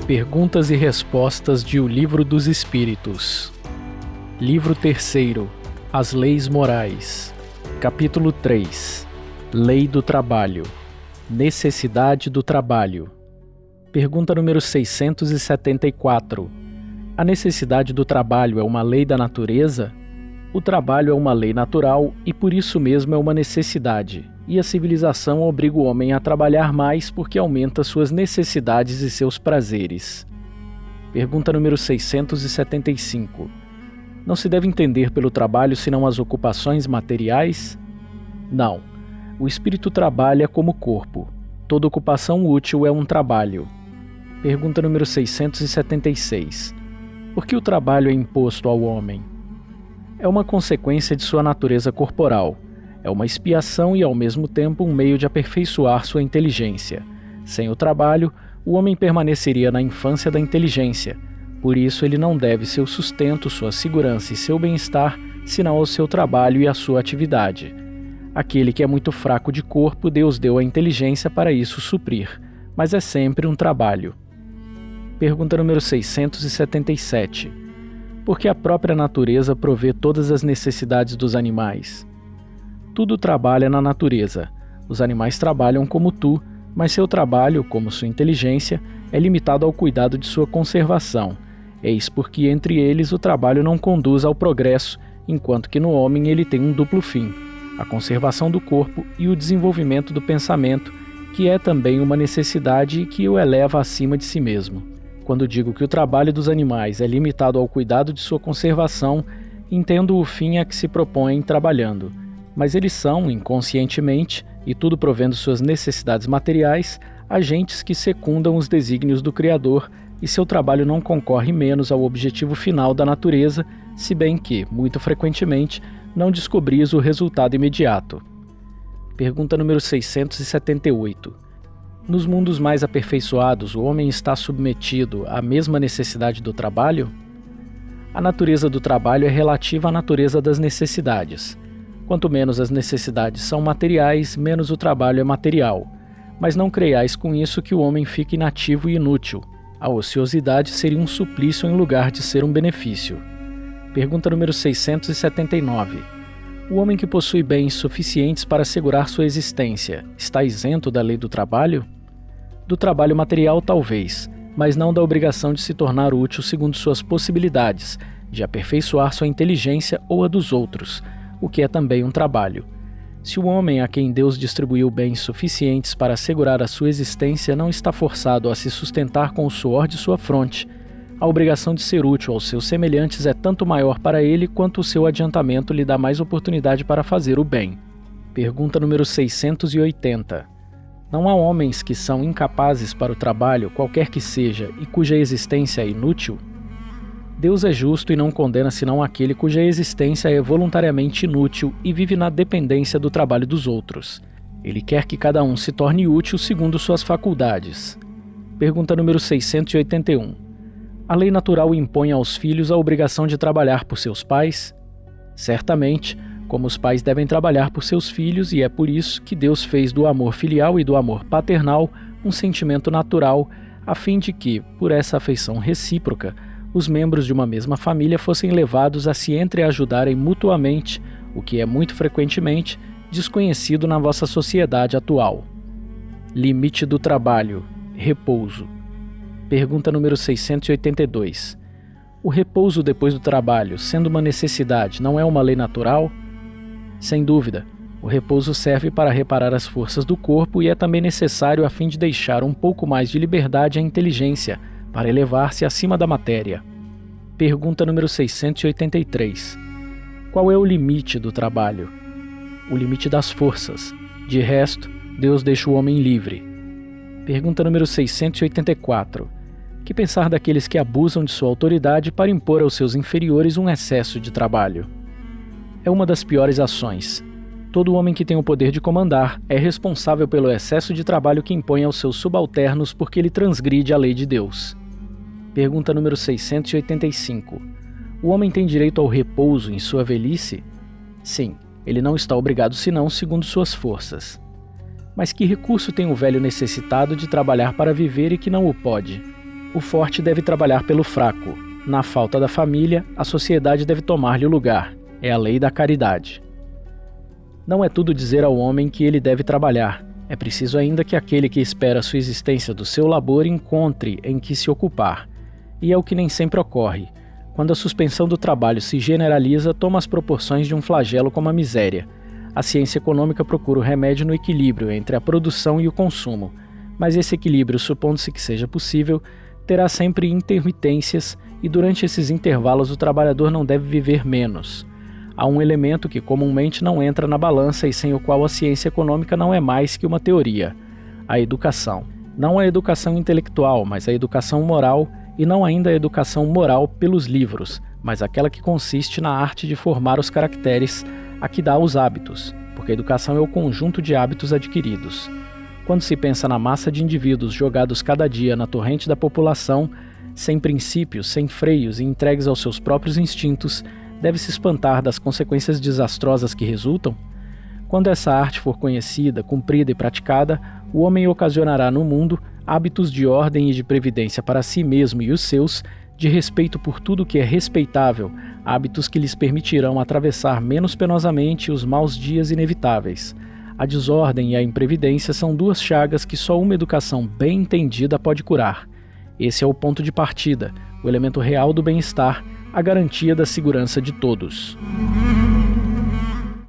Perguntas e respostas de O Livro dos Espíritos. Livro 3. As Leis Morais. Capítulo 3. Lei do Trabalho. Necessidade do trabalho. Pergunta número 674. A necessidade do trabalho é uma lei da natureza? O trabalho é uma lei natural e por isso mesmo é uma necessidade, e a civilização obriga o homem a trabalhar mais porque aumenta suas necessidades e seus prazeres. Pergunta número 675. Não se deve entender pelo trabalho senão as ocupações materiais? Não. O espírito trabalha como corpo. Toda ocupação útil é um trabalho. Pergunta número 676. Por que o trabalho é imposto ao homem? É uma consequência de sua natureza corporal. É uma expiação e, ao mesmo tempo, um meio de aperfeiçoar sua inteligência. Sem o trabalho, o homem permaneceria na infância da inteligência. Por isso, ele não deve seu sustento, sua segurança e seu bem-estar, senão ao seu trabalho e à sua atividade. Aquele que é muito fraco de corpo, Deus deu a inteligência para isso suprir, mas é sempre um trabalho. Pergunta número 677. Por que a própria natureza provê todas as necessidades dos animais? Tudo trabalha na natureza. Os animais trabalham como tu, mas seu trabalho, como sua inteligência, é limitado ao cuidado de sua conservação. Eis porque entre eles o trabalho não conduz ao progresso, enquanto que no homem ele tem um duplo fim, a conservação do corpo e o desenvolvimento do pensamento, que é também uma necessidade e que o eleva acima de si mesmo. Quando digo que o trabalho dos animais é limitado ao cuidado de sua conservação, entendo o fim a que se propõem trabalhando. Mas eles são, inconscientemente, e tudo provendo suas necessidades materiais, agentes que secundam os desígnios do Criador, e seu trabalho não concorre menos ao objetivo final da natureza, se bem que, muito frequentemente, não descobris o resultado imediato. Pergunta número 678. Nos mundos mais aperfeiçoados, o homem está submetido à mesma necessidade do trabalho? A natureza do trabalho é relativa à natureza das necessidades. Quanto menos as necessidades são materiais, menos o trabalho é material. Mas não creiais com isso que o homem fique inativo e inútil. A ociosidade seria um suplício em lugar de ser um benefício. Pergunta número 679. O homem que possui bens suficientes para assegurar sua existência está isento da lei do trabalho? Do trabalho material, talvez, mas não da obrigação de se tornar útil segundo suas possibilidades, de aperfeiçoar sua inteligência ou a dos outros, o que é também um trabalho. Se o homem a quem Deus distribuiu bens suficientes para assegurar a sua existência não está forçado a se sustentar com o suor de sua fronte, a obrigação de ser útil aos seus semelhantes é tanto maior para ele quanto o seu adiantamento lhe dá mais oportunidade para fazer o bem. Pergunta número 680. Não há homens que são incapazes para o trabalho, qualquer que seja, e cuja existência é inútil? Deus é justo e não condena senão aquele cuja existência é voluntariamente inútil e vive na dependência do trabalho dos outros. Ele quer que cada um se torne útil segundo suas faculdades. Pergunta número 681. A lei natural impõe aos filhos a obrigação de trabalhar por seus pais? Certamente, como os pais devem trabalhar por seus filhos, e é por isso que Deus fez do amor filial e do amor paternal um sentimento natural, a fim de que, por essa afeição recíproca, os membros de uma mesma família fossem levados a se entreajudarem mutuamente, o que é muito frequentemente desconhecido na vossa sociedade atual. Limite do trabalho. Repouso. Pergunta número 682. O repouso depois do trabalho, sendo uma necessidade, não é uma lei natural? Sem dúvida, o repouso serve para reparar as forças do corpo e é também necessário a fim de deixar um pouco mais de liberdade à inteligência, para elevar-se acima da matéria. Pergunta número 683. Qual é o limite do trabalho? O limite das forças. De resto, Deus deixa o homem livre. Pergunta número 684. Que pensar daqueles que abusam de sua autoridade para impor aos seus inferiores um excesso de trabalho? É uma das piores ações. Todo homem que tem o poder de comandar é responsável pelo excesso de trabalho que impõe aos seus subalternos porque ele transgride a lei de Deus. Pergunta número 685. O homem tem direito ao repouso em sua velhice? Sim, ele não está obrigado senão segundo suas forças. Mas que recurso tem o velho necessitado de trabalhar para viver e que não o pode? O forte deve trabalhar pelo fraco. Na falta da família, a sociedade deve tomar-lhe o lugar. É a lei da caridade. Não é tudo dizer ao homem que ele deve trabalhar. É preciso ainda que aquele que espera a sua existência do seu labor encontre em que se ocupar. E é o que nem sempre ocorre. Quando a suspensão do trabalho se generaliza, toma as proporções de um flagelo como a miséria. A ciência econômica procura o remédio no equilíbrio entre a produção e o consumo. Mas esse equilíbrio, supondo-se que seja possível, terá sempre intermitências e durante esses intervalos o trabalhador não deve viver menos. Há um elemento que comumente não entra na balança e sem o qual a ciência econômica não é mais que uma teoria: a educação. Não a educação intelectual, mas a educação moral, e não ainda a educação moral pelos livros, mas aquela que consiste na arte de formar os caracteres, a que dá os hábitos, porque a educação é o conjunto de hábitos adquiridos. Quando se pensa na massa de indivíduos jogados cada dia na torrente da população, sem princípios, sem freios e entregues aos seus próprios instintos, deve-se espantar das consequências desastrosas que resultam? Quando essa arte for conhecida, cumprida e praticada, o homem ocasionará no mundo hábitos de ordem e de previdência para si mesmo e os seus, de respeito por tudo que é respeitável, hábitos que lhes permitirão atravessar menos penosamente os maus dias inevitáveis. A desordem e a imprevidência são duas chagas que só uma educação bem entendida pode curar. Esse é o ponto de partida, o elemento real do bem-estar, a garantia da segurança de todos.